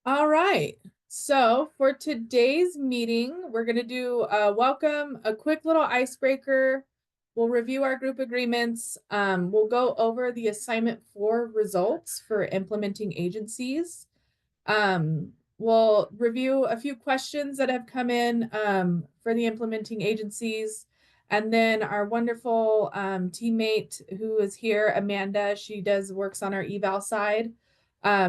All right. So for today's meeting, we're going to do a welcome, a quick little icebreaker. We'll review our group agreements. We'll go over the assignment 4 results for implementing agencies. We'll review a few questions that have come in for the implementing agencies. And then our wonderful teammate who is here, Amanda, she works on our eval side.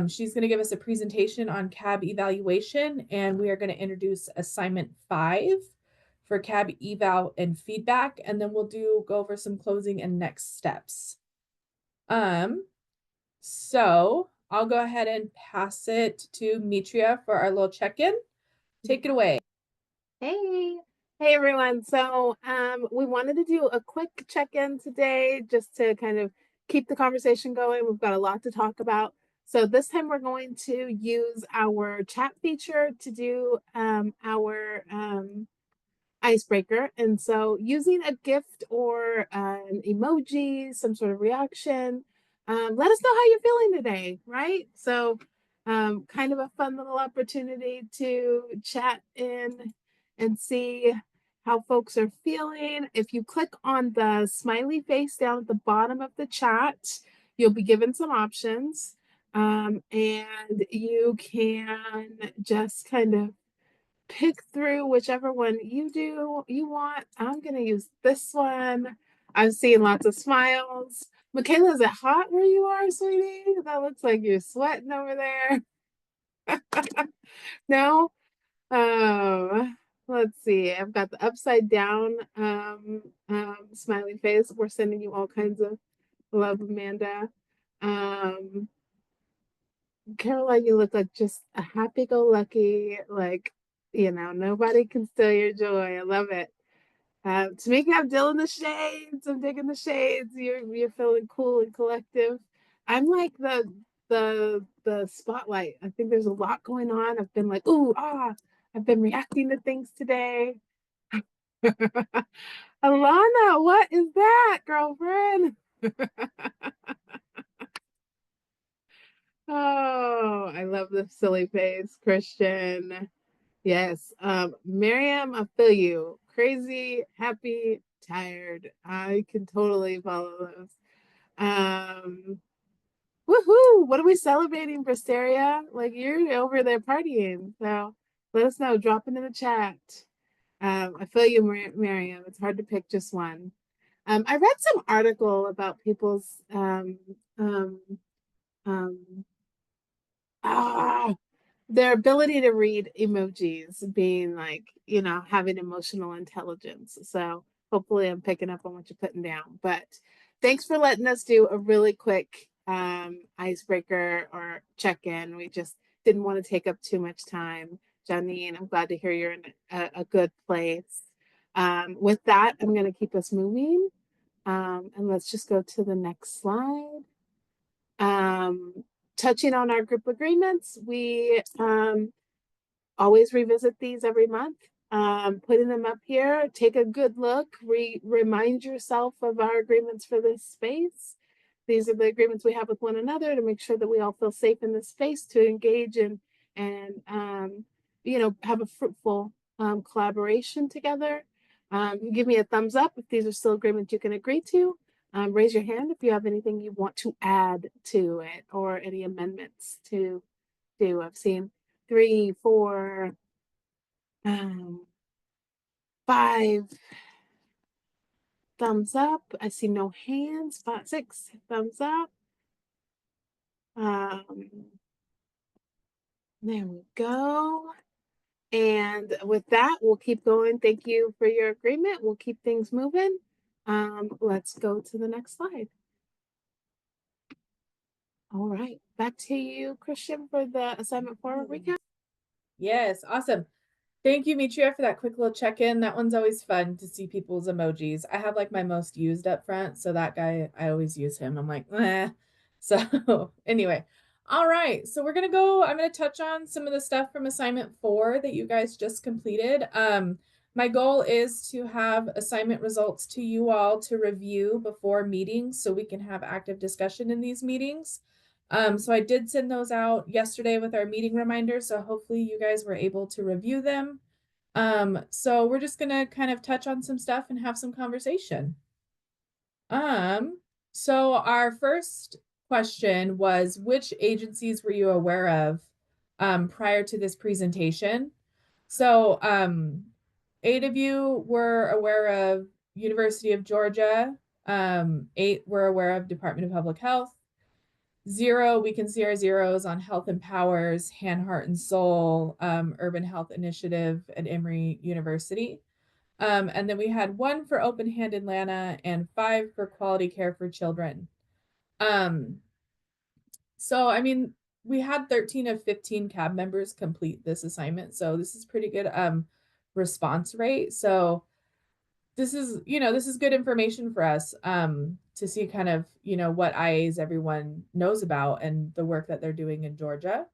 She's going to give us a presentation on CAB evaluation, and we are going to introduce assignment 5 for CAB eval and feedback, and then we'll go over some closing and next steps. So I'll go ahead and pass it to Mitria for our little check-in. Take it away. Hey, everyone. So we wanted to do a quick check-in today just to kind of keep the conversation going. We've got a lot to talk about. So this time we're going to use our chat feature to do our icebreaker. And so using a gift or an emoji, some sort of reaction, let us know how you're feeling today, right? So kind of a fun little opportunity to chat in and see how folks are feeling. If you click on the smiley face down at the bottom of the chat, you'll be given some options. And you can just kind of pick through whichever one you want. I'm gonna use this one. I'm seeing lots of smiles. Michaela, is it hot where you are, sweetie? That looks like you're sweating over there. No? Oh, let's see. I've got the upside down smiley face. We're sending you all kinds of love, Amanda. Um, Caroline, you look like just a happy-go-lucky, like, nobody can steal your joy. I love it. Tamika, I'm digging the shades. I'm digging the shades. You're feeling cool and collective. I'm like the spotlight. I think there's a lot going on. I've been like, ooh, ah, I've been reacting to things today. Alana, what is that, girlfriend? Oh, I love the silly face, Christian. Yes. Miriam, I feel you. Crazy, happy, tired. I can totally follow those. Um, Woohoo! What are we celebrating, Bristeria? Like you're over there partying. So let us know. Drop it in the chat. I feel you, Miriam. It's hard to pick just one. I read some article about people's um, um, ah, their ability to read emojis being like, having emotional intelligence. So hopefully I'm picking up on what you're putting down. But thanks for letting us do a really quick icebreaker or check-in. We just didn't want to take up too much time. Janine, I'm glad to hear you're in a good place. With that, I'm going to keep us moving. And let's just go to the next slide. Um, Touching on our group agreements, we always revisit these every month. Putting them up here, take a good look, remind yourself of our agreements for this space. These are the agreements we have with one another to make sure that we all feel safe in this space to engage and have a fruitful collaboration together. Give me a thumbs up if these are still agreements you can agree to. Raise your hand if you have anything you want to add to it or any amendments to do. I've seen 3, 4, 5 thumbs up. I see no hands. 5, 6 thumbs up. Um, there we go. And with that, we'll keep going. Thank you for your agreement. We'll keep things moving. Let's go to the next slide. All right, back to you, Christian, for the assignment 4 recap. Yes, awesome. Thank you, Mitria, for that quick little check-in. That one's always fun to see people's emojis. I have like my most used up front, so that guy, I always use him. I'm like, eh. So anyway, all right. So I'm gonna touch on some of the stuff from assignment 4 that you guys just completed. My goal is to have assignment results to you all to review before meetings so we can have active discussion in these meetings. So I did send those out yesterday with our meeting reminder, so hopefully you guys were able to review them. So we're just gonna kind of touch on some stuff and have some conversation. So our first question was, which agencies were you aware of prior to this presentation? So 8 of you were aware of University of Georgia. 8 were aware of Department of Public Health. 0, we can see our zeros on Health Empowers, Hand, Heart, and Soul, Urban Health Initiative at Emory University. And then we had 1 for Open Hand Atlanta and 5 for Quality Care for Children. So, I mean, we had 13 of 15 CAB members complete this assignment. So this is pretty good response rate. So this is, this is good information for us to see kind of, what IAs everyone knows about and the work that they're doing in Georgia.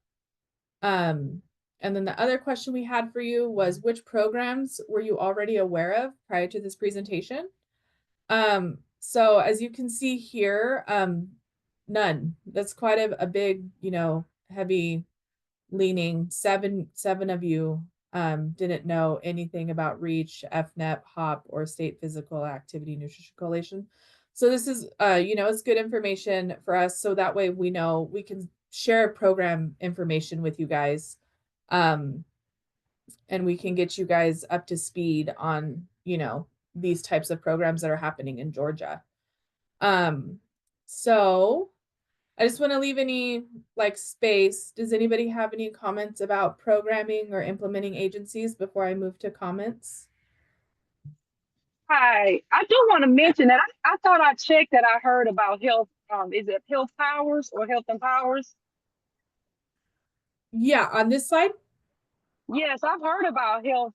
And then the other question we had for you was, which programs were you already aware of prior to this presentation? So as you can see here, none. That's quite a big, heavy leaning. Seven of you didn't know anything about REACH, FNEP, HOP, or State Physical Activity Nutrition Coalition. So this is, it's good information for us. So that way we know we can share program information with you guys. And we can get you guys up to speed on, these types of programs that are happening in Georgia. So I just want to leave any space. Does anybody have any comments about programming or implementing agencies before I move to comments? Hi, I do want to mention that I thought I checked that I heard about health. Is it Health Powers or Health Empowers? Yeah, on this slide. Yes, I've heard about Health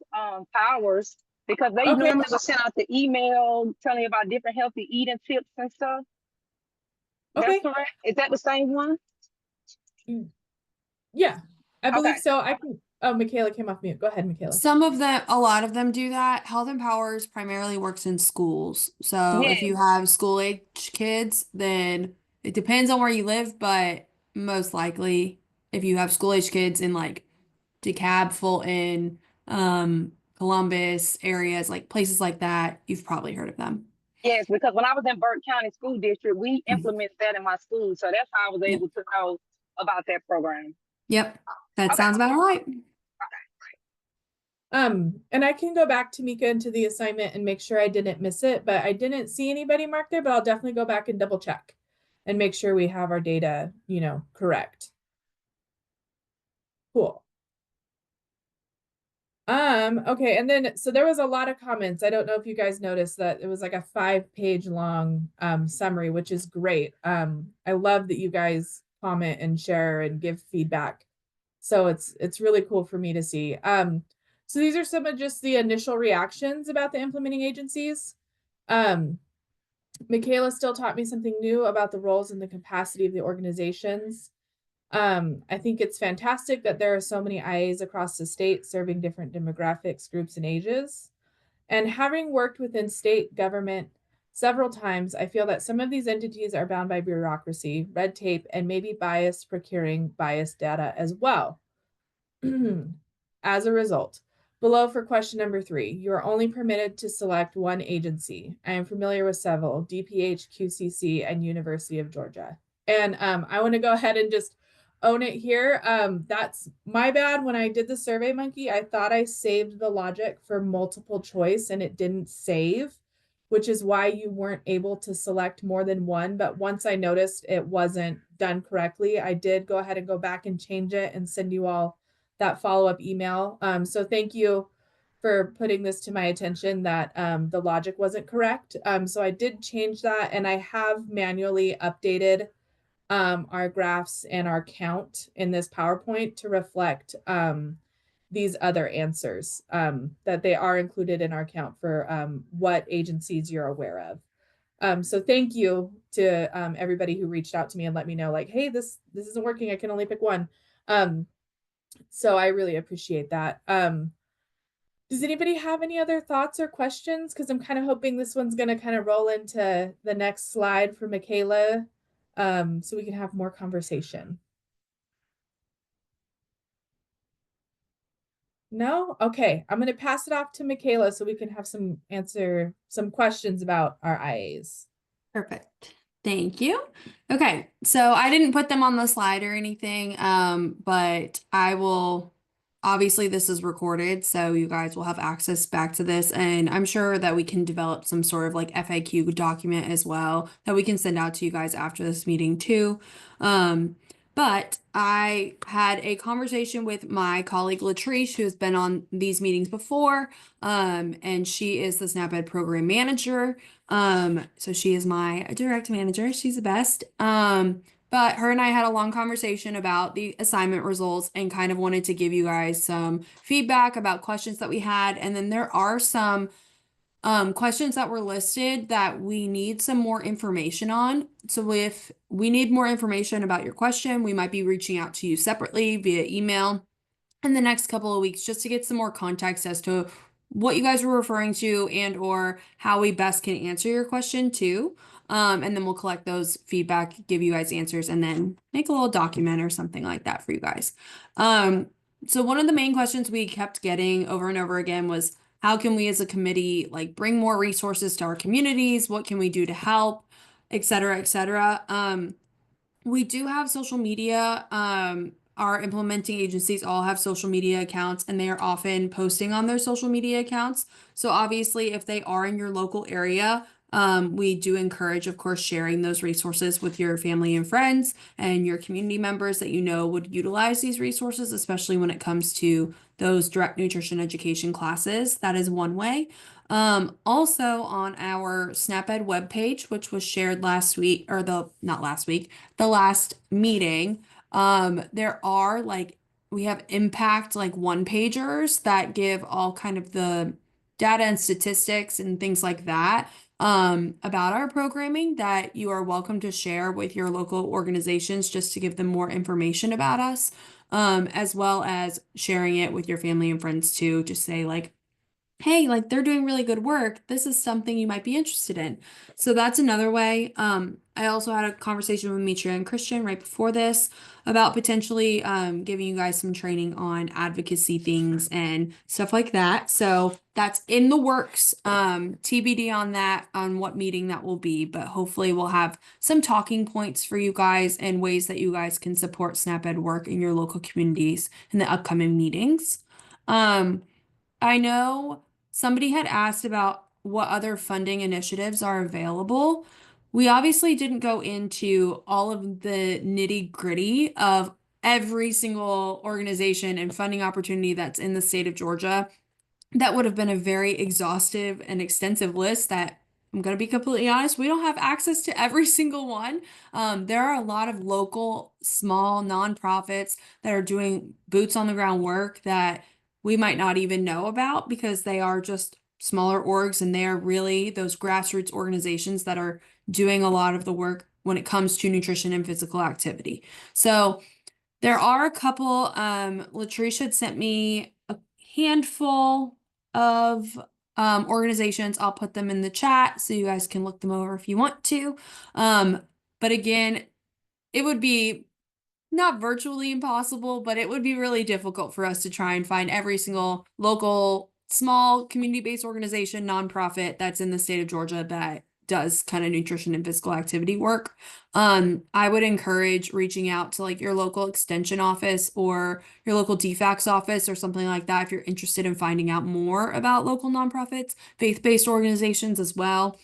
Powers because they Okay. normally will send out the email telling you about different healthy eating tips and stuff. Okay. That's correct. Is that the same one? Yeah, I believe Okay. so. I can. Oh, Michaela came off mute. Go ahead, Michaela. Some of them, a lot of them do that. Health Empowers primarily works in schools. So if you Yes. have school age kids, then it depends on where you live, but most likely if you have school age kids in like DeKalb, Fulton, Columbus areas, like places like that, you've probably heard of them. Yes, because when I was in Burke County School District, we implemented that in my school. So that's how I was Yep. able to know about that program. Yep. That Okay. sounds about right. And I can go back to Mika into the assignment and make sure I didn't miss it, but I didn't see anybody marked there, but I'll definitely go back and double check and make sure we have our data, correct. Cool. Okay, and then so there was a lot of comments. I don't know if you guys noticed that it was like a 5-page long summary, which is great. I love that you guys comment and share and give feedback. So it's really cool for me to see. So these are some of just the initial reactions about the implementing agencies. Michaela still taught me something new about the roles and the capacity of the organizations. I think it's fantastic that there are so many IAs across the state serving different demographics, groups, and ages. And having worked within state government several times, I feel that some of these entities are bound by bureaucracy, red tape, and maybe biased procuring biased data as well. As a result, below for question number 3, you are only permitted to select one agency. I am familiar with several, DPH, QCC, and University of Georgia. And I want to go ahead and just own it here. That's my bad. When I did the Survey Monkey, I thought I saved the logic for multiple choice and it didn't save, which is why you weren't able to select more than one. But once I noticed it wasn't done correctly, I did go ahead and go back and change it and send you all that follow-up email. So thank you for putting this to my attention that the logic wasn't correct. So I did change that and I have manually updated our graphs and our count in this PowerPoint to reflect these other answers that they are included in our count for what agencies you're aware of. So thank you to everybody who reached out to me and let me know like, hey, this isn't working. I can only pick one. So I really appreciate that. Does anybody have any other thoughts or questions? Because I'm kind of hoping this one's going to kind of roll into the next slide for Michaela. so we can have more conversation. No? Okay, I'm gonna pass it off to Michaela so we can have answer some questions about our IAs. Perfect. Thank you. Okay, so I didn't put them on the slide or anything, but I will, obviously this is recorded, so you guys will have access back to this, and I'm sure that we can develop some sort of like FAQ document as well that we can send out to you guys after this meeting too. But I had a conversation with my colleague Latrice, who's been on these meetings before, and she is the SNAP Ed program manager. So she is my direct manager. She's the best. But her and I had a long conversation about the assignment results and kind of wanted to give you guys some feedback about questions that we had. And then there are some questions that were listed that we need some more information on. So if we need more information about your question, we might be reaching out to you separately via email in the next couple of weeks just to get some more context as to what you guys were referring to and or how we best can answer your question too. And then we'll collect those feedback, give you guys answers, and then make a little document or something like that for you guys. So one of the main questions we kept getting over and over again was, how can we as a committee like bring more resources to our communities? What can we do to help, et cetera, et cetera. We do have social media. Our implementing agencies all have social media accounts and they are often posting on their social media accounts. So obviously, if they are in your local area, we do encourage, of course, sharing those resources with your family and friends and your community members that you know would utilize these resources, especially when it comes to those direct nutrition education classes. That is one way. Also on our SNAP Ed webpage, which was shared last week, or not last week, the last meeting, there are we have impact like one pagers that give all kind of the data and statistics and things like that about our programming that you are welcome to share with your local organizations just to give them more information about us, as well as sharing it with your family and friends too. Just say like, hey, like they're doing really good work. This is something you might be interested in. So that's another way. I also had a conversation with Mitra and Christian right before this about potentially giving you guys some training on advocacy things and stuff like that. So that's in the works. TBD on that, on what meeting that will be, but hopefully we'll have some talking points for you guys and ways that you guys can support SNAP Ed work in your local communities in the upcoming meetings. I know somebody had asked about what other funding initiatives are available. We obviously didn't go into all of the nitty-gritty of every single organization and funding opportunity that's in the state of Georgia. That would have been a very exhaustive and extensive list that I'm going to be completely honest, we don't have access to every single one. There are a lot of local, small nonprofits that are doing boots on the ground work that we might not even know about because they are just smaller orgs and they are really those grassroots organizations that are doing a lot of the work when it comes to nutrition and physical activity. So there are a couple, Latrice had sent me a handful of organizations. I'll put them in the chat so you guys can look them over if you want to. But again, it would be not virtually impossible, but it would be really difficult for us to try and find every single local, small, community-based organization, nonprofit that's in the state of Georgia that does kind of nutrition and physical activity work. I would encourage reaching out to like your local extension office or your local DFACS office or something like that if you're interested in finding out more about local nonprofits, faith-based organizations as well.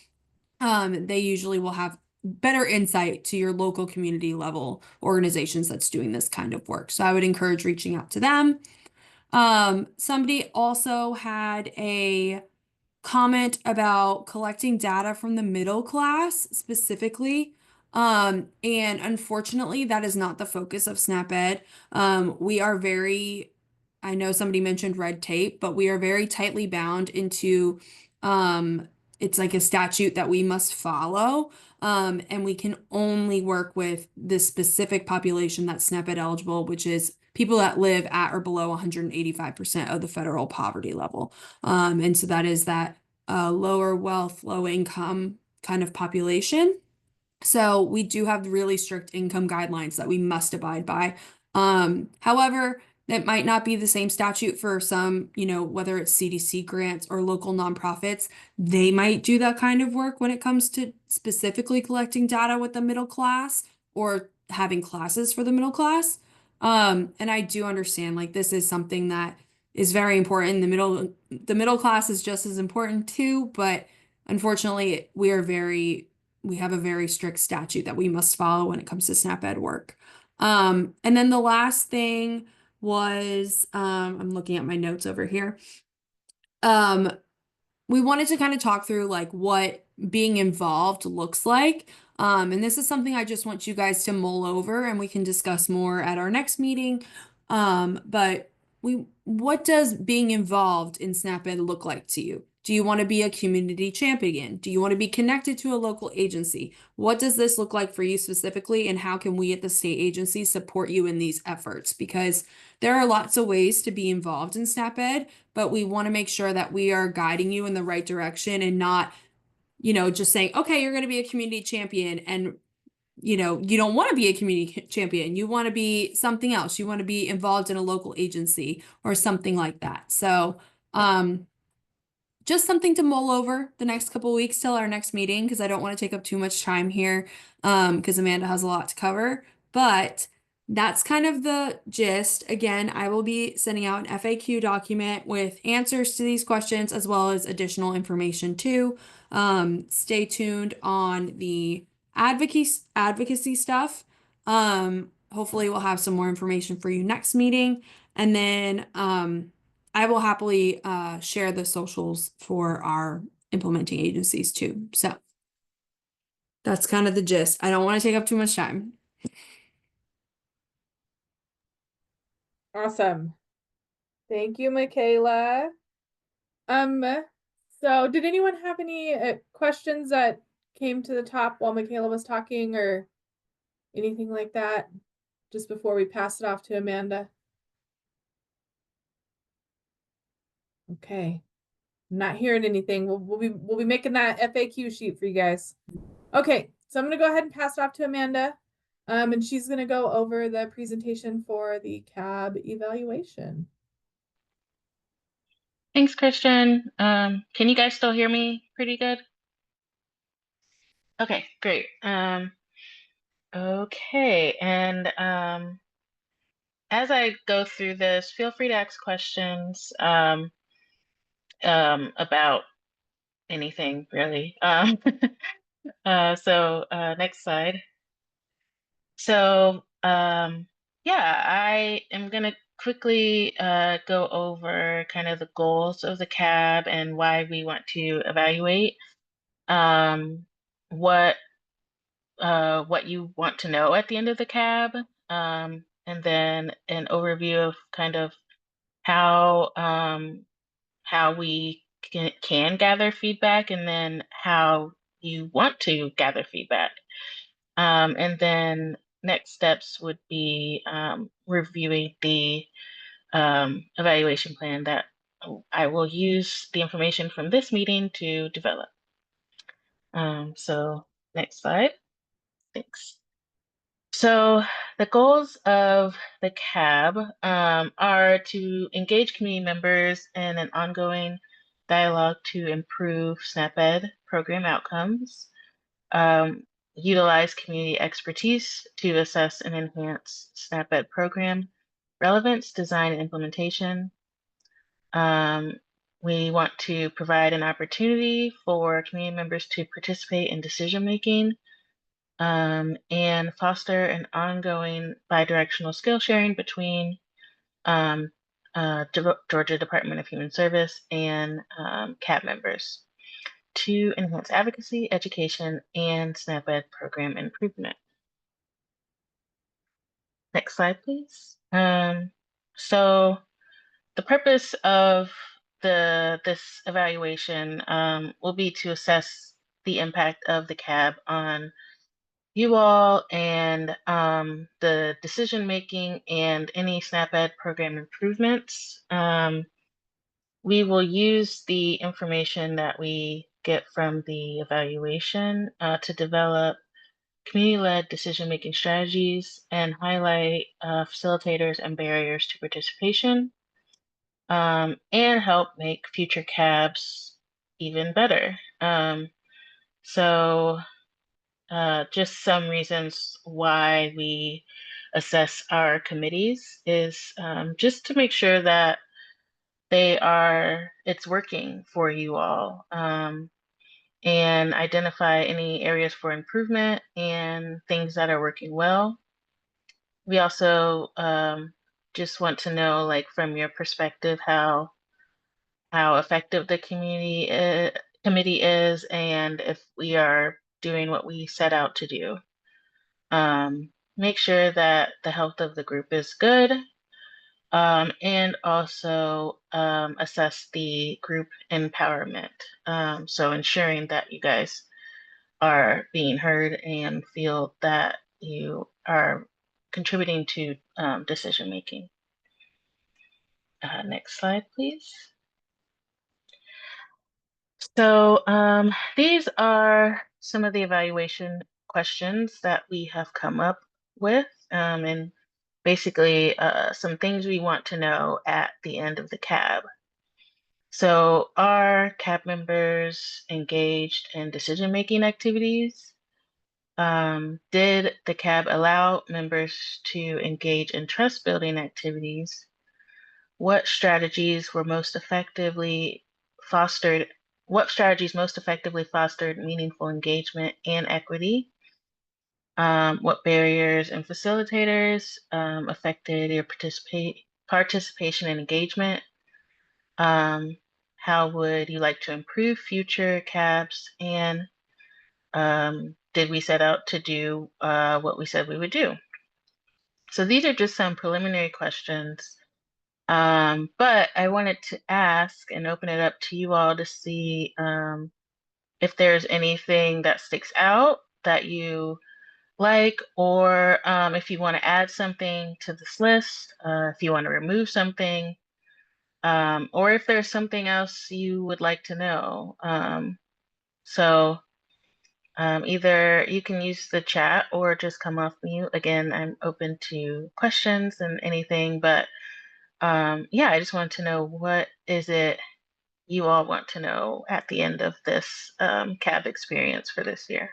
They usually will have better insight to your local community level organizations that's doing this kind of work. So I would encourage reaching out to them. Somebody also had a comment about collecting data from the middle class specifically. And unfortunately, that is not the focus of SNAP Ed. We are I know somebody mentioned red tape, but we are very tightly bound into, it's like a statute that we must follow. And we can only work with this specific population that's SNAP Ed eligible, which is people that live at or below 185% of the federal poverty level. And so that is that lower wealth, low income kind of population. So we do have really strict income guidelines that we must abide by. However, it might not be the same statute for some, whether it's CDC grants or local nonprofits. They might do that kind of work when it comes to specifically collecting data with the middle class or having classes for the middle class. And I do understand like this is something that is very important. The middle class is just as important too, but unfortunately we have a very strict statute that we must follow when it comes to SNAP Ed work. And then the last thing was, I'm looking at my notes over here. We wanted to kind of talk through like what being involved looks like. And this is something I just want you guys to mull over and we can discuss more at our next meeting. But what does being involved in SNAP Ed look like to you? Do you want to be a community champion? Do you want to be connected to a local agency? What does this look like for you specifically? And how can we at the state agency support you in these efforts? Because there are lots of ways to be involved in SNAP Ed, but we want to make sure that we are guiding you in the right direction and not, just saying, okay, you're going to be a community champion and you don't want to be a community champion. You want to be something else. You want to be involved in a local agency or something like that. So, just something to mull over the next couple of weeks till our next meeting because I don't want to take up too much time here because Amanda has a lot to cover. But that's kind of the gist. Again, I will be sending out an FAQ document with answers to these questions as well as additional information too. Stay tuned on the advocacy stuff. Hopefully we'll have some more information for you next meeting. And then I will happily share the socials for our implementing agencies too. So that's kind of the gist. I don't want to take up too much time. Awesome. Thank you, Michaela. So did anyone have any questions that came to the top while Michaela was talking or anything like that just before we pass it off to Amanda? Okay. I'm not hearing anything. We'll be making that FAQ sheet for you guys. Okay, so I'm gonna go ahead and pass it off to Amanda. And she's gonna go over the presentation for the CAB evaluation. Thanks, Christian. Can you guys still hear me pretty good? Okay, great. Okay, and as I go through this, feel free to ask questions about anything really. So next slide. So yeah, I am gonna quickly go over kind of the goals of the CAB and why we want to evaluate. What you want to know at the end of the CAB, and then an overview of kind of how we can gather feedback, and then how you want to gather feedback. And then next steps would be reviewing the evaluation plan that I will use the information from this meeting to develop. So next slide. Thanks. So the goals of the CAB are to engage community members in an ongoing dialogue to improve SNAP Ed program outcomes, utilize community expertise to assess and enhance SNAP Ed program relevance, design, and implementation. We want to provide an opportunity for community members to participate in decision-making, and foster an ongoing bidirectional skill sharing between Georgia Department of Human Service and CAB members to enhance advocacy, education, and SNAP Ed program improvement. Next slide, please. So the purpose of this evaluation will be to assess the impact of the CAB on you all and the decision making and any SNAP Ed program improvements. We will use the information that we get from the evaluation to develop community-led decision-making strategies, and highlight facilitators and barriers to participation, and help make future cabs even better. So just some reasons why we assess our committees is just to make sure that it's working for you all, and identify any areas for improvement and things that are working well. We also just want to know, like, from your perspective, how effective the committee is, and if we are doing what we set out to do. Make sure that the health of the group is good, and also assess the group empowerment. So ensuring that you guys are being heard and feel that you are contributing to decision making. Next slide, please. So these are some of the evaluation questions that we have come up with, and basically some things we want to know at the end of the CAB. So are CAB members engaged in decision-making activities? Did the CAB allow members to engage in trust-building activities? What strategies most effectively fostered meaningful engagement and equity? What barriers and facilitators affected your participation and engagement? How would you like to improve future CABs? And did we set out to do what we said we would do? So these are just some preliminary questions. But I wanted to ask and open it up to you all to see if there's anything that sticks out that you like, or if you want to add something to this list, if you want to remove something, or if there's something else you would like to know. So either you can use the chat or just come off mute. Again, I'm open to questions and anything, but yeah, I just wanted to know, what is it you all want to know at the end of this CAB experience for this year?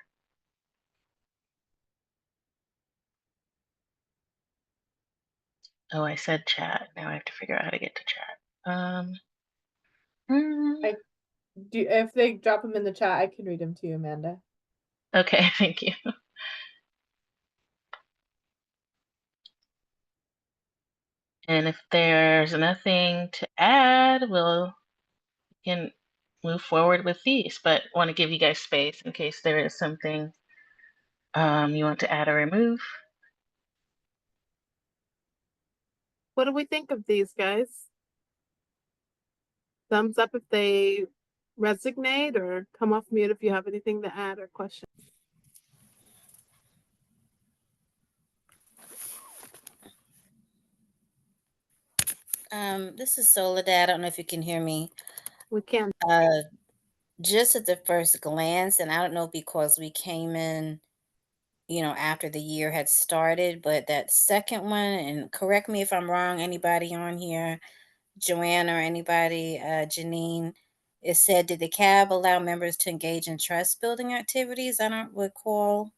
Oh, I said chat. Now I have to figure out how to get to chat. If they drop them in the chat, I can read them to you, Amanda. Okay, thank you. And if there's nothing to add, we can move forward with these, but want to give you guys space in case there is something you want to add or remove. What do we think of these, guys? Thumbs up if they resonate, or come off mute if you have anything to add or question. This is Soledad. I don't know if you can hear me. We can. Just at the first glance, and I don't know because we came in, after the year had started, but that second one, and correct me if I'm wrong, anybody on here, Joanna or anybody, Janine, it said, did the CAB allow members to engage in trust building activities? I don't recall.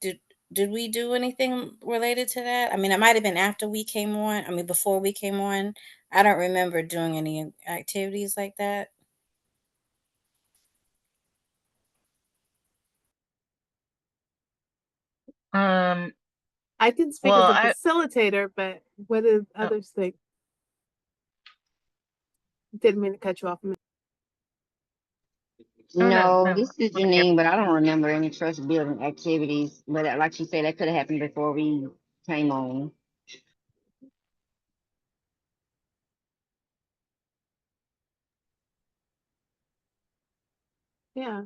Did we do anything related to that? I mean, it might have been after we came on. I mean, before we came on. I don't remember doing any activities like that. I can speak well, as a facilitator, but what do others think? Didn't mean to cut you off. No, this is Janine, but I don't remember any trust building activities. But like she said, that could have happened before we came on. Yeah.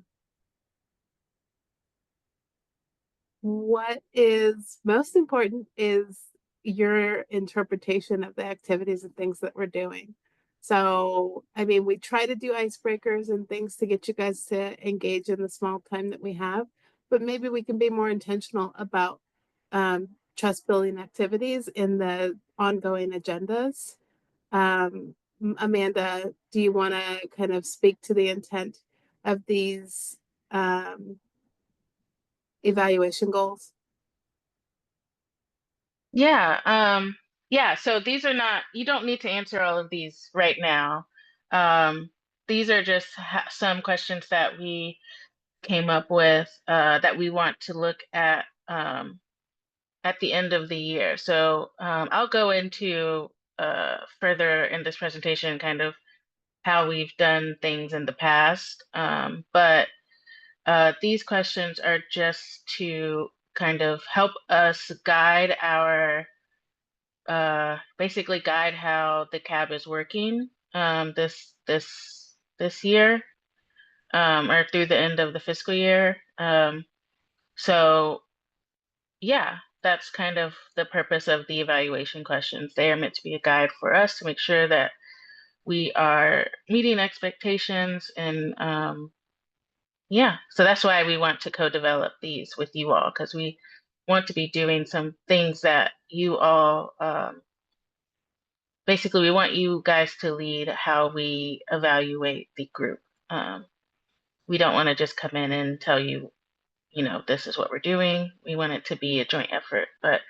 What is most important is your interpretation of the activities and things that we're doing. So, I mean, we try to do icebreakers and things to get you guys to engage in the small time that we have, but maybe we can be more intentional about trust building activities in the ongoing agendas. Amanda, do you want to kind of speak to the intent of these evaluation goals? Yeah, so these are not, you don't need to answer all of these right now. These are just some questions that we came up with that we want to look at the end of the year. So I'll go into further in this presentation kind of how we've done things in the past. But these questions are just to kind of help us guide our basically guide how the CAB is working this year or through the end of the fiscal year. So yeah, that's kind of the purpose of the evaluation questions. They are meant to be a guide for us to make sure that we are meeting expectations and yeah, so that's why we want to co-develop these with you all, because we want to be doing some things that you all basically, we want you guys to lead how we evaluate the group. We don't want to just come in and tell you, this is what we're doing. We want it to be a joint effort. But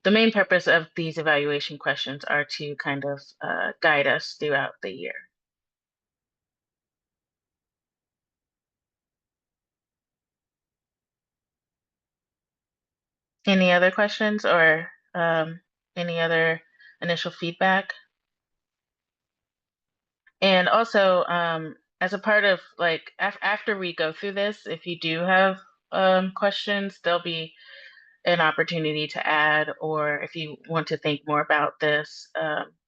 the main purpose of these evaluation questions are to kind of guide us throughout the year. Any other questions or any other initial feedback? And also, as a part of like after we go through this, if you do have questions, there'll be an opportunity to add, or if you want to think more about this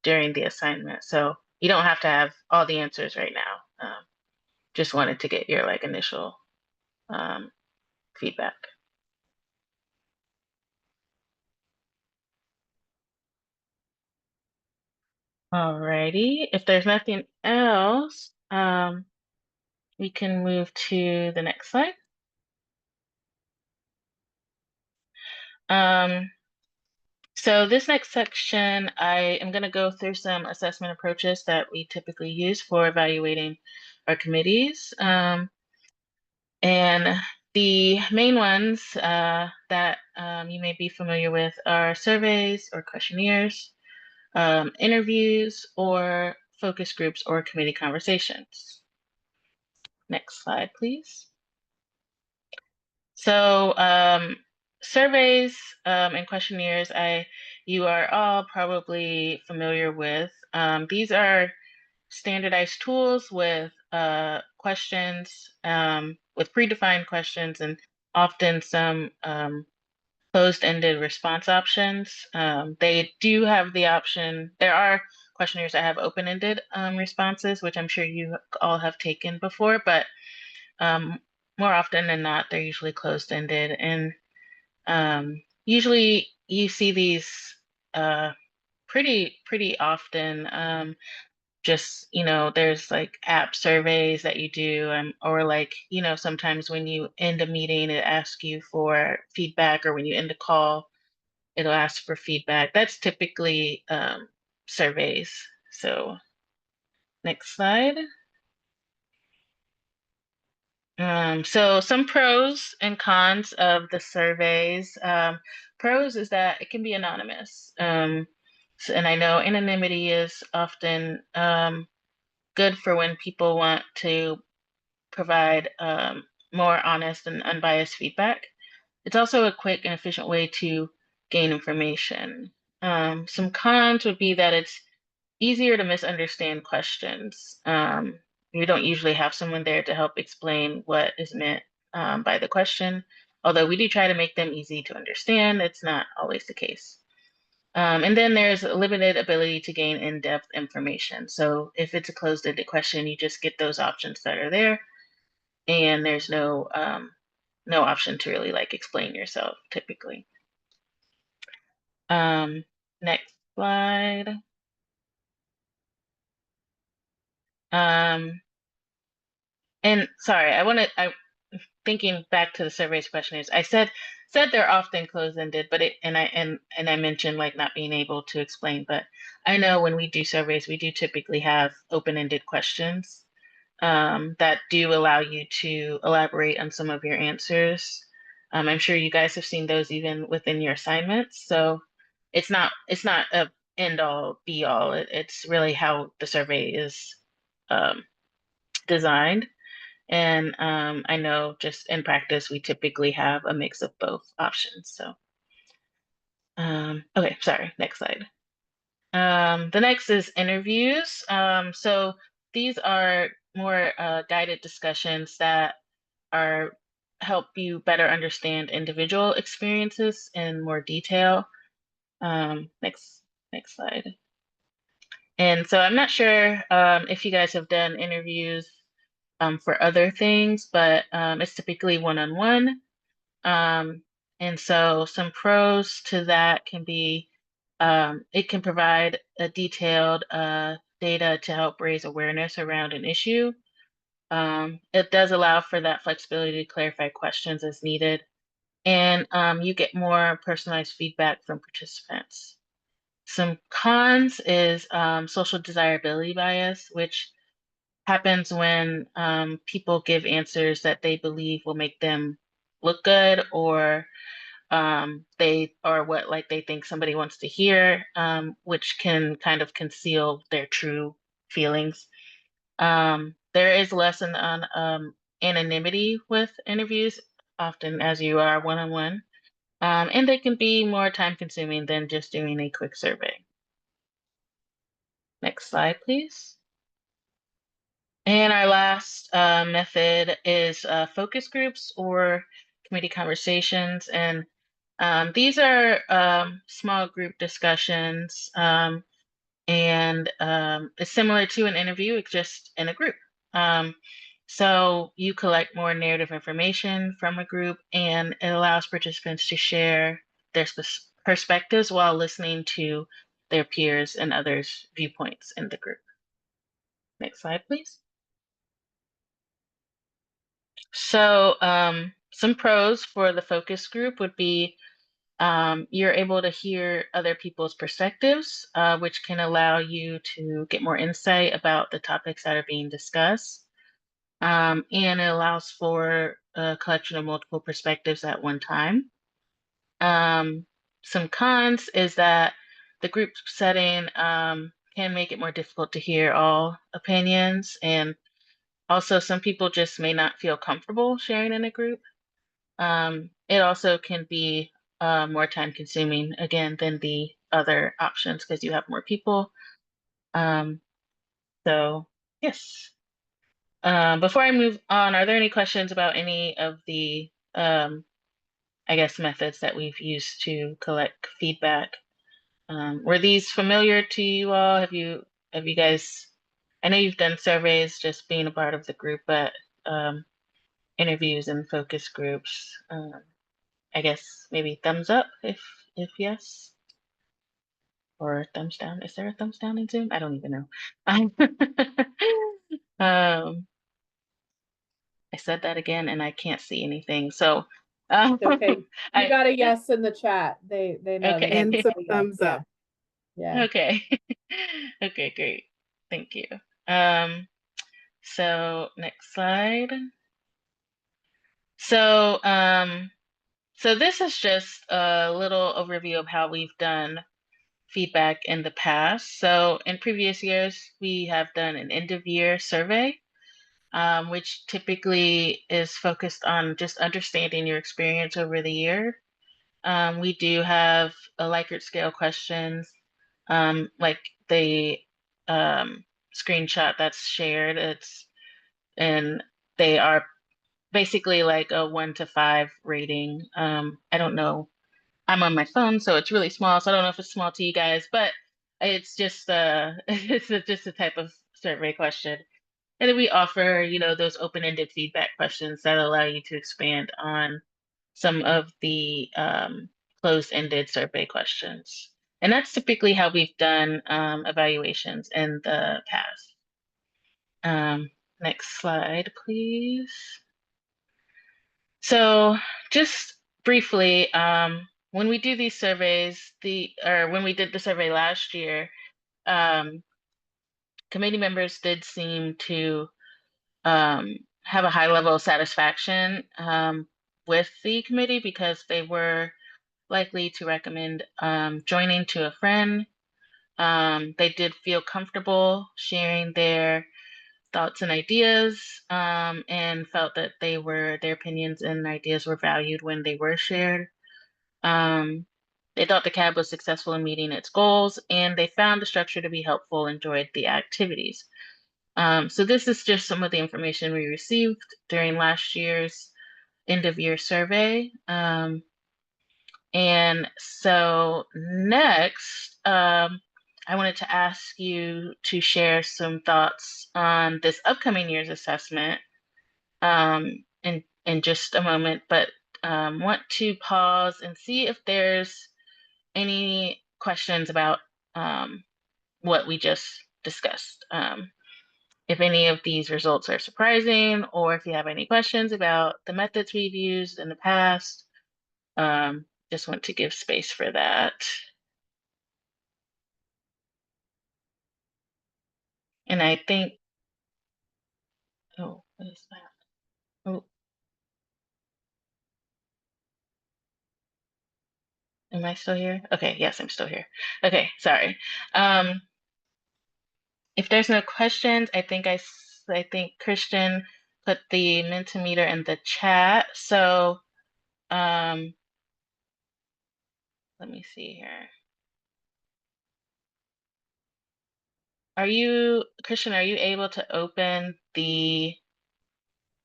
during the assignment. So you don't have to have all the answers right now. Just wanted to get your like initial feedback. Alrighty, if there's nothing else, we can move to the next slide. So this next section, I am going to go through some assessment approaches that we typically use for evaluating our committees. And the main ones that you may be familiar with are surveys or questionnaires, interviews, or focus groups or committee conversations. Next slide, please. So surveys and questionnaires, you are all probably familiar with. These are standardized tools with questions, with predefined questions, and often some closed-ended response options. They do have the option, there are questionnaires that have open-ended responses, which I'm sure you all have taken before, but more often than not, they're usually closed-ended. And usually you see these pretty often. Just, there's like app surveys that you do, or like, sometimes when you end a meeting, it asks you for feedback, or when you end a call, it'll ask for feedback. That's typically surveys. So next slide. So some pros and cons of the surveys. Pros is that it can be anonymous. And I know anonymity is often good for when people want to provide more honest and unbiased feedback. It's also a quick and efficient way to gain information. Some cons would be that it's easier to misunderstand questions. We don't usually have someone there to help explain what is meant by the question, although we do try to make them easy to understand. It's not always the case. And then there's a limited ability to gain in-depth information. So if it's a closed-ended question, you just get those options that are there, and there's no option to really like explain yourself typically. Next slide. And sorry, thinking back to the survey's questionnaires, I said they're often closed-ended, but I mentioned like not being able to explain, but I know when we do surveys, we do typically have open-ended questions that do allow you to elaborate on some of your answers. I'm sure you guys have seen those even within your assignments. So it's not a end all be all. It's really how the survey is designed. And I know just in practice, we typically have a mix of both options. So, okay, sorry, next slide. The next is interviews. So these are more guided discussions that are help you better understand individual experiences in more detail. Next slide. And so I'm not sure if you guys have done interviews for other things, but it's typically one-on-one. And so some pros to that can be it can provide a detailed data to help raise awareness around an issue. It does allow for that flexibility to clarify questions as needed. And you get more personalized feedback from participants. Some cons is social desirability bias, which happens when people give answers that they believe will make them look good, or they are what like they think somebody wants to hear, which can kind of conceal their true feelings. There is less on anonymity with interviews, often as you are one-on-one, and they can be more time-consuming than just doing a quick survey. Next slide, please. And our last method is focus groups or committee conversations. And these are small group discussions, and it's similar to an interview, it's just in a group. So you collect more narrative information from a group, and it allows participants to share their perspectives while listening to their peers and others' viewpoints in the group. Next slide, please. So some pros for the focus group would be you're able to hear other people's perspectives, which can allow you to get more insight about the topics that are being discussed. And it allows for a collection of multiple perspectives at one time. Some cons is that the group setting can make it more difficult to hear all opinions, and also some people just may not feel comfortable sharing in a group. It also can be more time consuming, again, than the other options because you have more people. So yes. Before I move on, are there any questions about any of the, I guess, methods that we've used to collect feedback? Were these familiar to you all? Have you guys, I know you've done surveys just being a part of the group, but interviews and focus groups, I guess maybe thumbs up if yes, or thumbs down. Is there a thumbs down in Zoom? I don't even know. I said that again and I can't see anything. So It's okay. You I got a yes in the chat. They know. Okay. They And can some say yes. thumbs up. Yeah. Okay. Okay, great. Thank you. So next slide. So so this is just a little overview of how we've done feedback in the past. So in previous years, we have done an end of year survey, which typically is focused on just understanding your experience over the year. We do have a Likert scale questions, like the screenshot that's shared. And they are basically like a 1 to 5 rating. I don't know. I'm on my phone, so it's really small. So I don't know if it's small to you guys, but it's just just a type of survey question. And then we offer, those open-ended feedback questions that allow you to expand on some of the closed-ended survey questions. And that's typically how we've done evaluations in the past. Next slide, please. So just briefly, when we do these surveys, when we did the survey last year, committee members did seem to have a high level of satisfaction with the committee because they were likely to recommend joining to a friend. They did feel comfortable sharing their thoughts and ideas, and felt that their opinions and ideas were valued when they were shared. They thought the CAB was successful in meeting its goals, and they found the structure to be helpful, enjoyed the activities. So this is just some of the information we received during last year's end of year survey. And so next, I wanted to ask you to share some thoughts on this upcoming year's assessment in just a moment, but want to pause and see if there's any questions about what we just discussed. If any of these results are surprising, or if you have any questions about the methods we've used in the past, just want to give space for that. And I think, oh, what is that? Oh, am I still here? Okay, yes, I'm still here. Okay, sorry. If there's no questions, I think Christian put the Mentimeter in the chat. So, let me see here. Christian, are you able to open the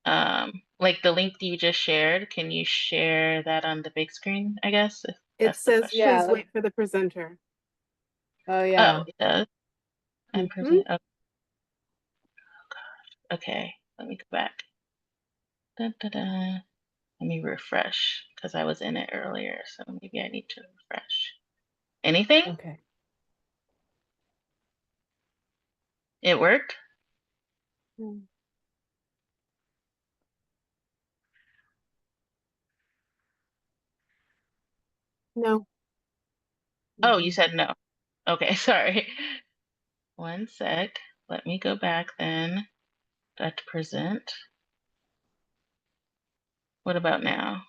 like the link that you just shared? Can you share that on the big screen, I guess, if It that's the says, question? Yeah, please wait for the presenter. Oh, yeah. Oh, it does. I'm Mhm. present. Oh, gosh. Okay, let me go back. Dun, dun, dun. Let me refresh because I was in it earlier, so maybe I need to refresh. Anything? Okay. It worked? Mm. No. Oh, you said no. Okay, sorry. One sec. Let me go back then. Back to present. What about now?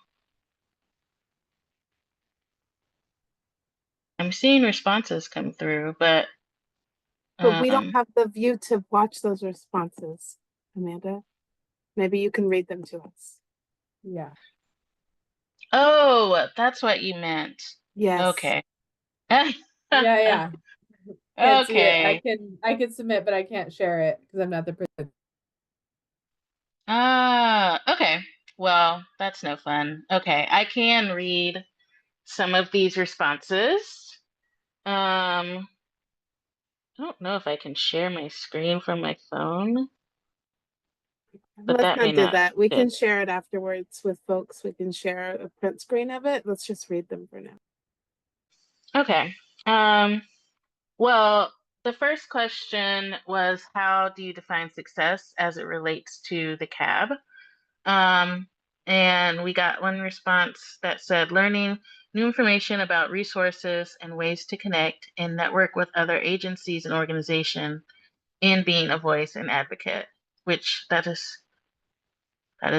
I'm seeing responses come through, but But we don't have the view to watch those responses, Amanda. Maybe you can read them to us. Yeah. oh, that's what you meant. Yes. Okay. Yeah, yeah. Can't see it. Okay. I can submit, but I can't share it because I'm not the presenter. Okay. Well, that's no fun. Okay, I can read some of these responses. I don't know if I can share my screen from my phone, but Let's that may not do not that. We fit. can share it afterwards with folks. We can share a print screen of it. Let's just read them for now. Okay. Well, the first question was, how do you define success as it relates to the CAB? And we got one response that said, learning new information about resources and ways to connect and network with other agencies and organizations, and being a voice and advocate, which that is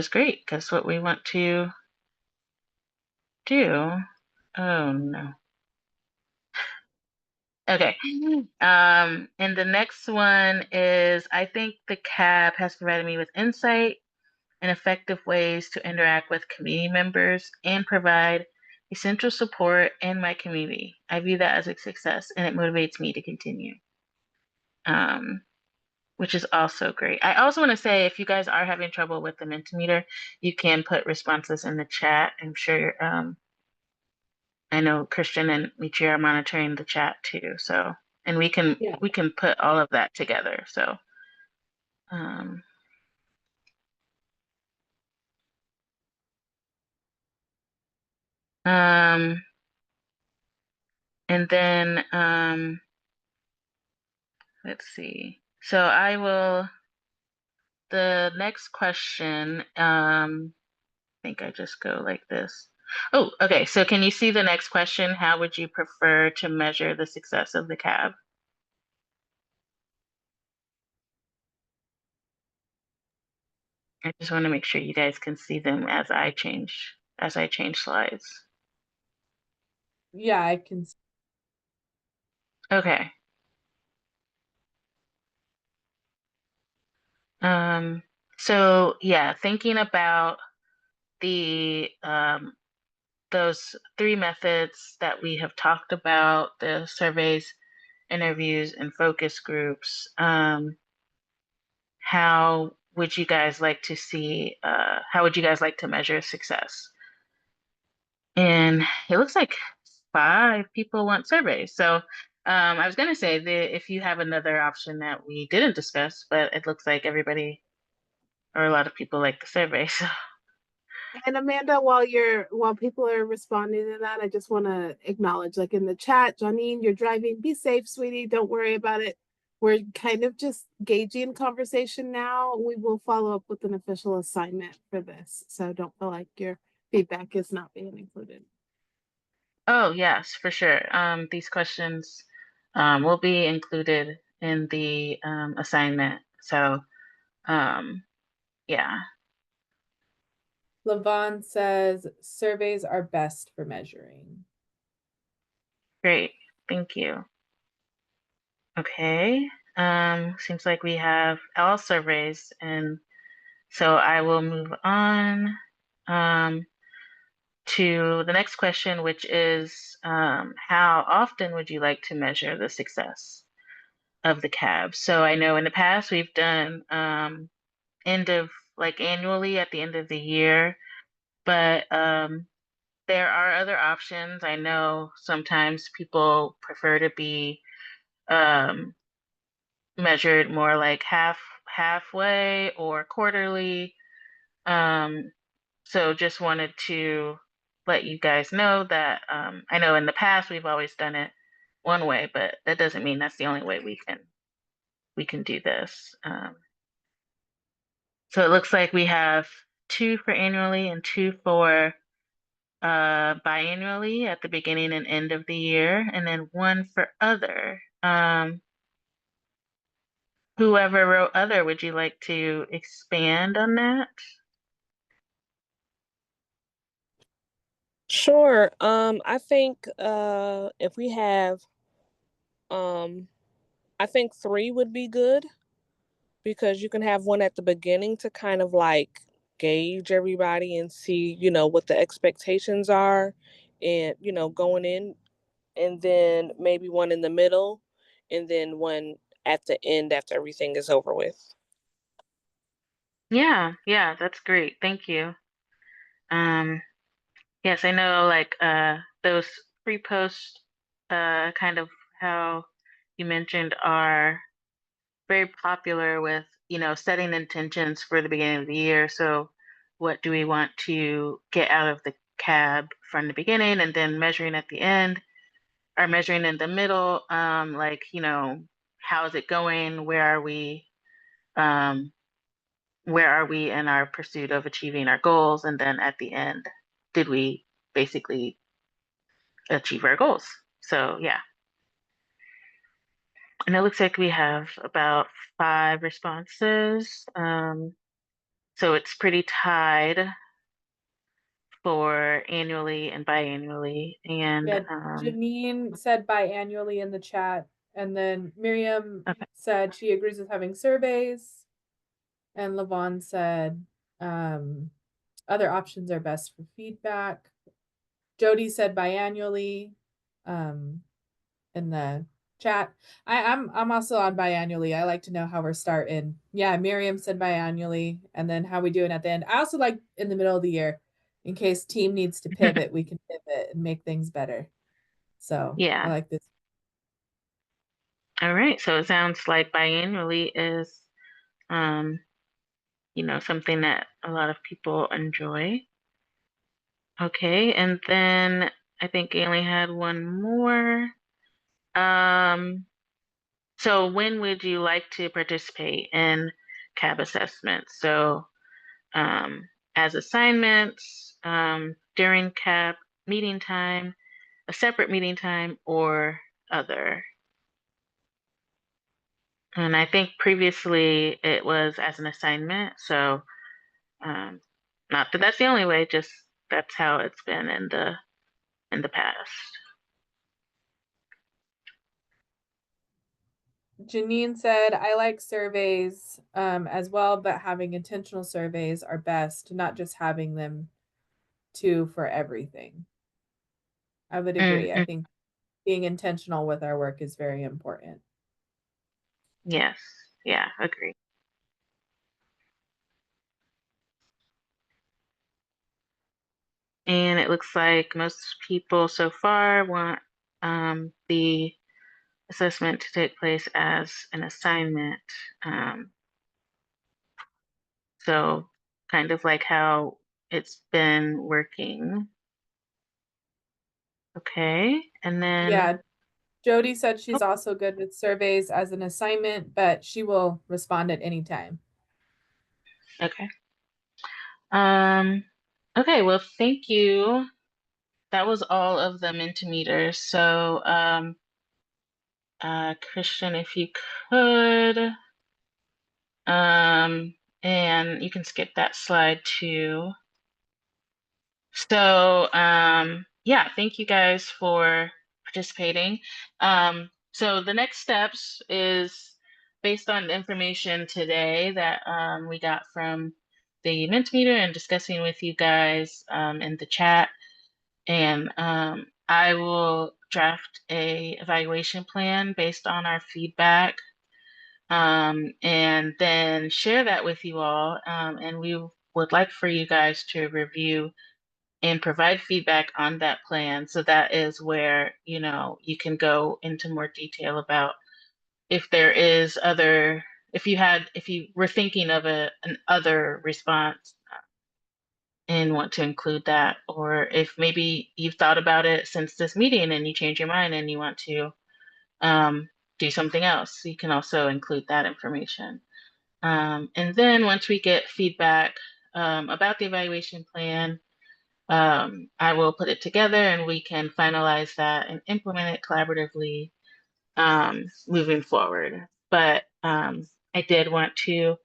great because what we want to do. Oh no. Okay. And the next one is, I think the CAB has provided me with insight and effective ways to interact with community members and provide essential support in my community. I view that as a success and it motivates me to continue. Which is also great. I also want to say, if you guys are having trouble with the Mentimeter, you can put responses in the chat. I'm sure, I know Christian and Michi are monitoring the chat too. So, and we can put all of that together. So, and then, let's see. So the next question, think I just go like this. Oh, okay. So can you see the next question? How would you prefer to measure the success of the CAB? I just want to make sure you guys can see them as I change slides. Yeah, I can. Okay. So yeah, thinking about the those three methods that we have talked about, the surveys, interviews, and focus groups, how would you guys like to see, how would you guys like to measure success? And it looks like 5 people want surveys. So I was going to say that if you have another option that we didn't discuss, but it looks like everybody or a lot of people like the survey. So And Amanda, while people are responding to that, I just want to acknowledge, like in the chat, Janine, you're driving. Be safe, sweetie. Don't worry about it. We're kind of just gauging conversation now. We will follow up with an official assignment for this, so don't feel like your feedback is not being included. oh yes, for sure. These questions will be included in the assignment. So yeah, Levon says surveys are best for measuring. great. Thank you. Okay. Seems like we have all surveys, and so I will move on to the next question, which is how often would you like to measure the success of the CAB? So I know in the past we've done end of like annually at the end of the year, but there are other options. I know sometimes people prefer to be measured more like halfway or quarterly. So just wanted to let you guys know that I know in the past we've always done it one way, but that doesn't mean that's the only way we can do this. So it looks like we have 2 for annually and 2 for biannually at the beginning and end of the year, and then 1 for other. Whoever wrote other, would you like to expand on that? Sure. I think if we have I think 3 would be good because you can have one at the beginning to kind of like gauge everybody and see, what the expectations are and, going in, and then maybe one in the middle and then one at the end after everything is over with. Yeah, yeah, that's great. Thank you. Yes, I know like those pre-post kind of how you mentioned are very popular with, setting intentions for the beginning of the year. So what do we want to get out of the CAB from the beginning and then measuring at the end or measuring in the middle? Like, how is it going? Um, where are we in our pursuit of achieving our goals? And then at the end, did we basically achieve our goals? So yeah. And it looks like we have about 5 responses. So it's pretty tied for annually and biannually. And Yeah, Janine said biannually in the chat, and then Miriam okay. said she agrees with having surveys, and Levon said other options are best for feedback. Jody said biannually in the chat. I'm also on biannually. I like to know how we're starting. Yeah, Miriam said biannually, and then how we doing at the end. I also like in the middle of the year, in case team needs to pivot, we can pivot and make things better. So I Yeah. like this. All right. So it sounds like biannually is, something that a lot of people enjoy. Okay. And then I think Ailey had one more. So when would you like to participate in CAB assessments? So as assignments during CAP meeting time, a separate meeting time, or other. And I think previously it was as an assignment. So not that that's the only way, just that's how it's been in the past. Janine said, I like surveys as well, but having intentional surveys are best, not just having them for everything. I would agree. I think being intentional with our work is very important. Yes. Yeah, agree. And it looks like most people so far want the assessment to take place as an assignment. So kind of like how it's been working. Okay, and then Yeah. Jody said she's also good with surveys as an assignment, but she will respond at any time. okay. Okay, well, thank you. That was all of the Mentimeters. So, Christian, if you could, and you can skip that slide too. So, yeah, thank you guys for participating. So the next steps is based on the information today that we got from the Mentimeter and discussing with you guys in the chat. And I will draft a evaluation plan based on our feedback, and then share that with you all. And we would like for you guys to review and provide feedback on that plan. So that is where, you can go into more detail about if there is if you were thinking of an other response and want to include that, or if maybe you've thought about it since this meeting and you change your mind and you want to do something else, you can also include that information. And then once we get feedback about the evaluation plan, I will put it together and we can finalize that and implement it collaboratively moving forward. But I did want to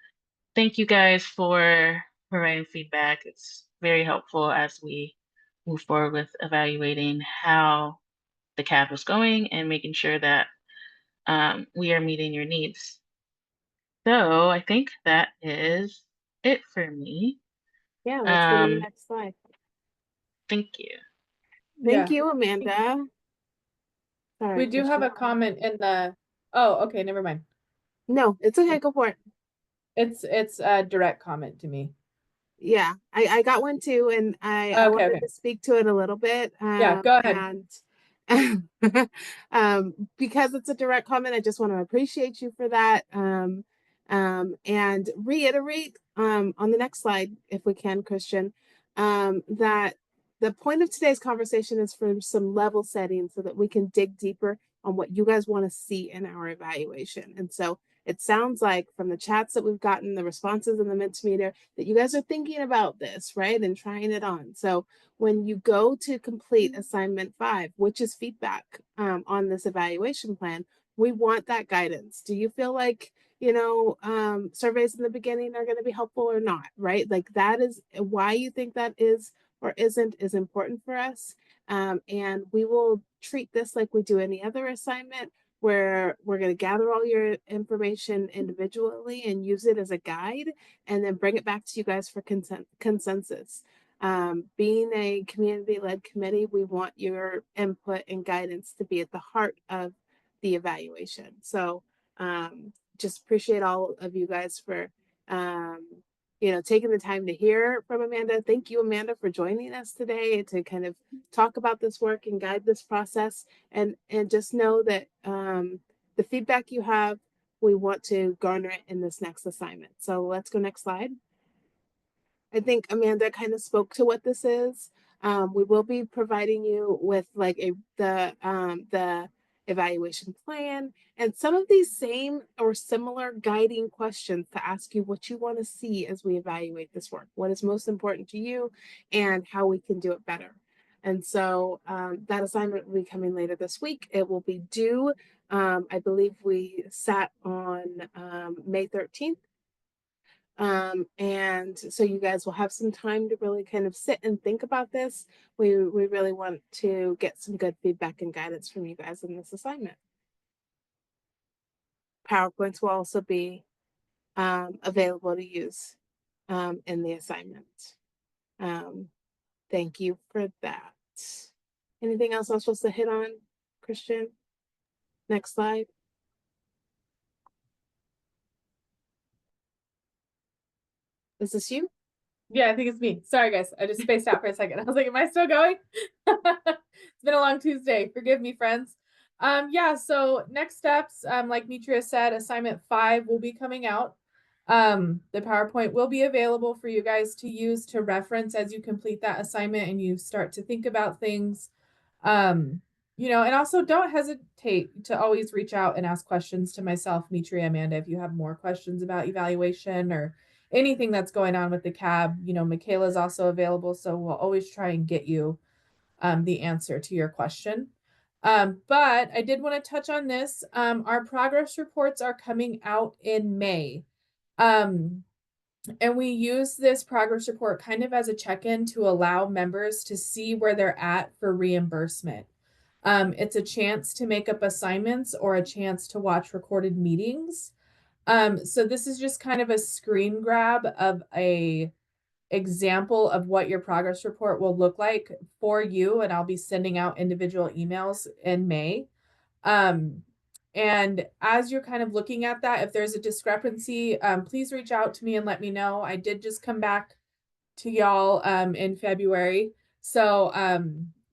thank you guys for providing feedback. It's very helpful as we move forward with evaluating how the CAP is going and making sure that we are meeting your needs. So I think that is it for me. Yeah, let's go to the next slide. Thank you. Thank you, Amanda. Sorry, We do have Christian. a comment in the, oh, okay, never mind. No, it's okay, go for it. It's a direct comment to me. Yeah, I got one too, and I Okay, wanted to speak to it a little bit. Yeah, go ahead. And because it's a direct comment, I just want to appreciate you for that. And reiterate on the next slide, if we can, Christian, that the point of today's conversation is for some level setting so that we can dig deeper on what you guys want to see in our evaluation. And so it sounds like from the chats that we've gotten, the responses in the Mentimeter, that you guys are thinking about this, right? And trying it on. So when you go to complete assignment 5, which is feedback on this evaluation plan, we want that guidance. Do you feel like, surveys in the beginning are going to be helpful or not, right? Like that is why you think that is or isn't is important for us. And we will treat this like we do any other assignment, where we're going to gather all your information individually and use it as a guide and then bring it back to you guys for consensus. Being a community-led committee, we want your input and guidance to be at the heart of the evaluation. So just appreciate all of you guys for taking the time to hear from Amanda. Thank you, Amanda, for joining us today to kind of talk about this work and guide this process. And just know that the feedback you have, we want to garner it in this next assignment. So let's go next slide. I think Amanda kind of spoke to what this is. We will be providing you with like the evaluation plan, and some of these same or similar guiding questions to ask you what you want to see as we evaluate this work, what is most important to you, and how we can do it better. And so that assignment will be coming later this week. It will be due, I believe we sat on May 13th. And so you guys will have some time to really kind of sit and think about this. We really want to get some good feedback and guidance from you guys in this assignment. PowerPoints will also be available to use in the assignment. Thank you for that. Anything else I'm supposed to hit on, Christian? Next slide. Is this you? Yeah, I think it's me. Sorry, guys. I just spaced out for a second. I was like, am I still going? It's been a long Tuesday. Forgive me, friends. Yeah, so next steps, like Mitria said, assignment 5 will be coming out. The PowerPoint will be available for you guys to use to reference as you complete that assignment and you start to think about things. You know, and also don't hesitate to always reach out and ask questions to myself, Mitria, Amanda, if you have more questions about evaluation or anything that's going on with the CAB. You know, Michaela's also available, so we'll always try and get you the answer to your question. But I did want to touch on this. Our progress reports are coming out in May. And we use this progress report kind of as a check-in to allow members to see where they're at for reimbursement. It's a chance to make up assignments or a chance to watch recorded meetings. So this is just kind of a screen grab of a example of what your progress report will look like for you, and I'll be sending out individual emails in May. And as you're kind of looking at that, if there's a discrepancy, please reach out to me and let me know. I did just come back to y'all in February. So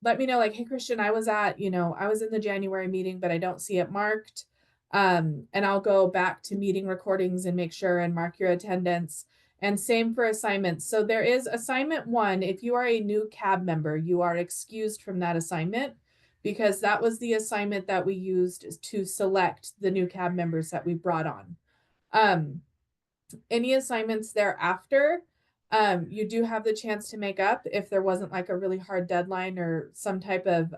let me know, like, hey, Christian, I was in the January meeting, but I don't see it marked. And I'll go back to meeting recordings and make sure and mark your attendance. And same for assignments. So there is assignment 1. If you are a new CAB member, you are excused from that assignment because that was the assignment that we used to select the new CAB members that we brought on. Any assignments thereafter, you do have the chance to make up if there wasn't like a really hard deadline or some type of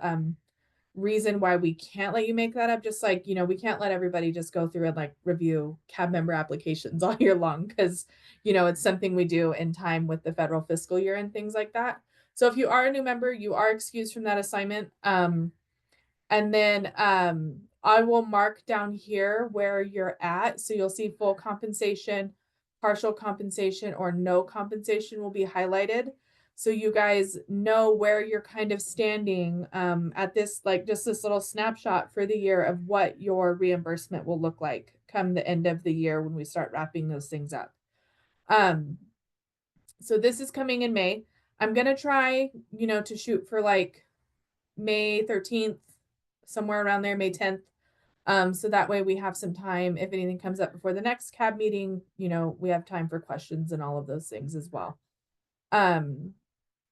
reason why we can't let you make that up. Just like, you know, we can't let everybody just go through and like review CAB member applications all year long because, you know, it's something we do in time with the federal fiscal year and things like that. So if you are a new member, you are excused from that assignment. And then I will mark down here where you're at. So you'll see full compensation, partial compensation, or no compensation will be highlighted. So you guys know where you're kind of standing at this, like just this little snapshot for the year of what your reimbursement will look like come the end of the year when we start wrapping those things up. So this is coming in May. I'm going to try, you know, to shoot for like May 13th, somewhere around there, May 10th. So that way we have some time. If anything comes up before the next CAB meeting, you know, we have time for questions and all of those things as well.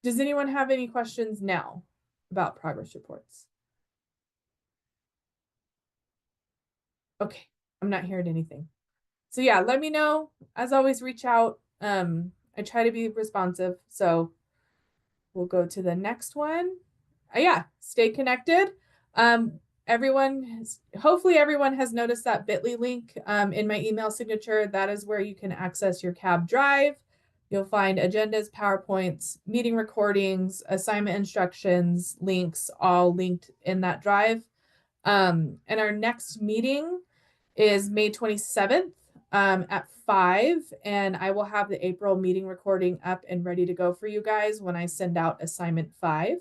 Does anyone have any questions now about progress reports? Okay, I'm not hearing anything. So yeah, let me know. As always, reach out. I try to be responsive. So we'll go to the next one. Yeah, stay connected. Hopefully everyone has noticed that bit.ly link in my email signature. That is where you can access your CAB drive. You'll find agendas, PowerPoints, meeting recordings, assignment instructions, links, all linked in that drive. And our next meeting is May 27th at 5, and I will have the April meeting recording up and ready to go for you guys when I send out assignment 5.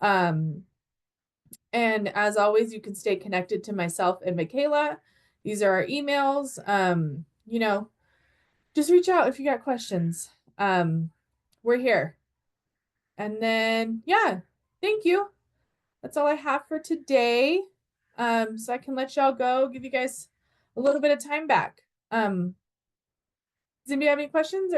And as always, you can stay connected to myself and Michaela. These are our emails. You know, just reach out if you got questions. We're here. And then, yeah, thank you. That's all I have for today. So I can let y'all go, give you guys a little bit of time back. Does anybody have any questions?